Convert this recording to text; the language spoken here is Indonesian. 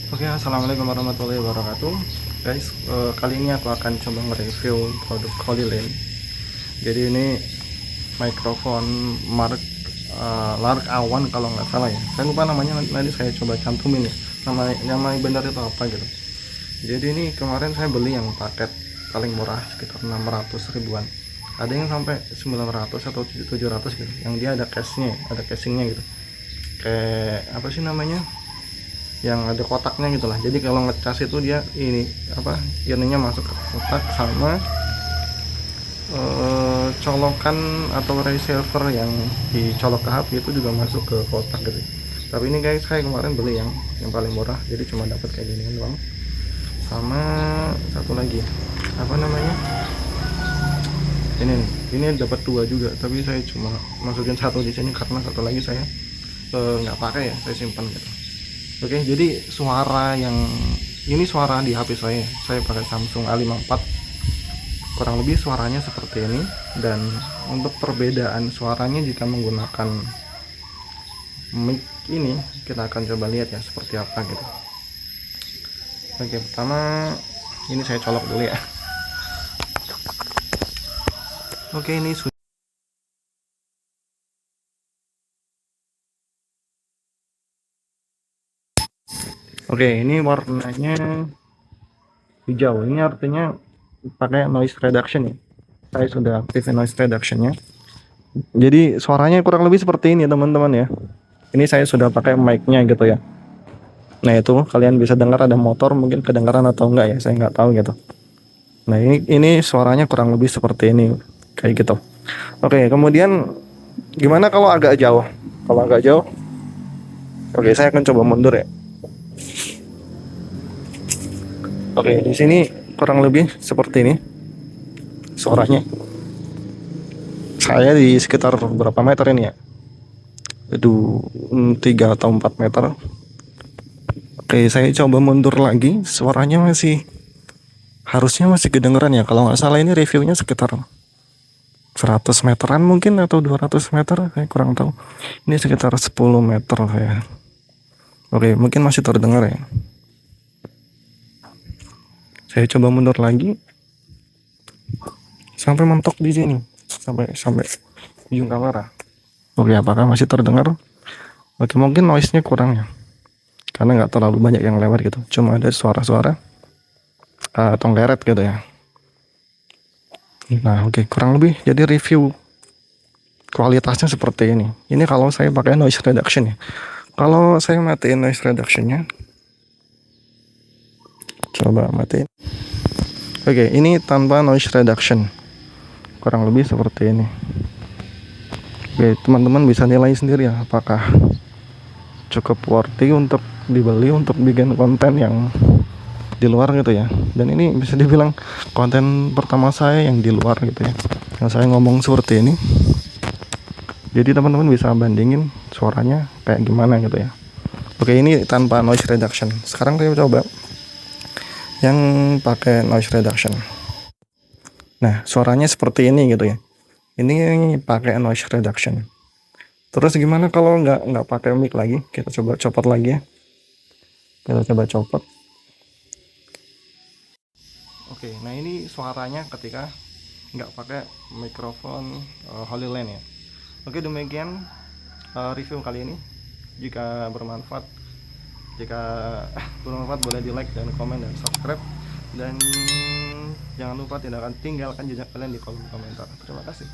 Oke, assalamualaikum warahmatullahi wabarakatuh, guys. Kali ini aku akan coba nge-review produk Holylane. Jadi ini mikrofon Mark Lark A1 kalau nggak salah ya. Saya lupa namanya, nanti saya coba cantumin ya. Nama benar itu apa gitu. Jadi ini kemarin saya beli yang paket paling murah sekitar 600 ribuan. Ada yang sampai 900 atau 700 gitu. Yang dia ada case-nya, ada casingnya gitu. Kayak apa sih namanya? Yang ada kotaknya gitulah. Jadi kalau ngecas itu dia ini apa, ininya masuk ke kotak sama colokan atau receiver yang dicolok ke HP itu juga masuk ke kotak gitu. Tapi ini guys, saya kemarin beli yang paling murah, jadi cuma dapat kayak gini doang. Sama satu lagi apa namanya, ini nih, ini dapat dua juga, tapi saya cuma masukin satu di sini karena satu lagi saya nggak pakai ya, saya simpan gitu. Oke, jadi suara yang ini suara di HP saya pakai Samsung A54. Kurang lebih suaranya seperti ini, dan untuk perbedaan suaranya jika menggunakan mic ini kita akan coba lihat ya seperti apa gitu. Oke, pertama ini saya colok dulu ya. Oke, ini sudah. Oke, ini warnanya hijau. Ini artinya pakai noise reduction ya. Saya sudah aktifin noise reductionnya. Jadi suaranya kurang lebih seperti ini teman-teman ya. Ini saya sudah pakai mic-nya gitu ya. Nah itu kalian bisa dengar ada motor, mungkin kedengaran atau enggak ya, saya nggak tahu gitu. Nah ini suaranya kurang lebih seperti ini, kayak gitu. Oke, kemudian gimana kalau agak jauh? Kalau agak jauh, oke saya akan coba mundur ya. Oke, di sini kurang lebih seperti ini suaranya. Saya di sekitar berapa meter ini ya? Itu 3 atau 4 meter. Oke, saya coba mundur lagi, suaranya harusnya masih kedengeran ya. Kalau nggak salah ini reviewnya sekitar 100 meteran mungkin atau 200 meter, saya kurang tahu. Ini sekitar 10 meter saya. Oke, mungkin masih terdengar ya. Saya coba mundur lagi sampai mentok di sini, sampai ujung kamera. Oke, apakah masih terdengar? Oke, mungkin noise-nya kurang ya, karena nggak terlalu banyak yang lewat gitu. Cuma ada suara-suara tonggeret gitu ya. Nah, oke, kurang lebih jadi review kualitasnya seperti ini. Ini kalau saya pakai noise reduction ya. Kalau saya matiin noise reductionnya, coba matiin. Oke, ini tanpa noise reduction. Kurang lebih seperti ini. Oke, teman-teman bisa nilai sendiri ya, apakah cukup worthy untuk dibeli untuk bikin konten yang di luar gitu ya. Dan ini bisa dibilang konten pertama saya yang di luar gitu ya, yang saya ngomong seperti ini. Jadi teman-teman bisa bandingin suaranya kayak gimana gitu ya. Oke, ini tanpa noise reduction. Sekarang saya coba yang pakai noise reduction. Nah, suaranya seperti ini gitu ya. Ini pakai noise reduction. Terus gimana kalau nggak pakai mic lagi? Kita coba copot lagi ya. Kita coba copot. Oke, nah ini suaranya ketika nggak pakai mikrofon Holylane ya. Oke, demikian review kali ini. Jika bermanfaat, jika bermanfaat boleh di like dan komen dan subscribe, dan jangan lupa tinggalkan jejak kalian di kolom komentar. Terima kasih.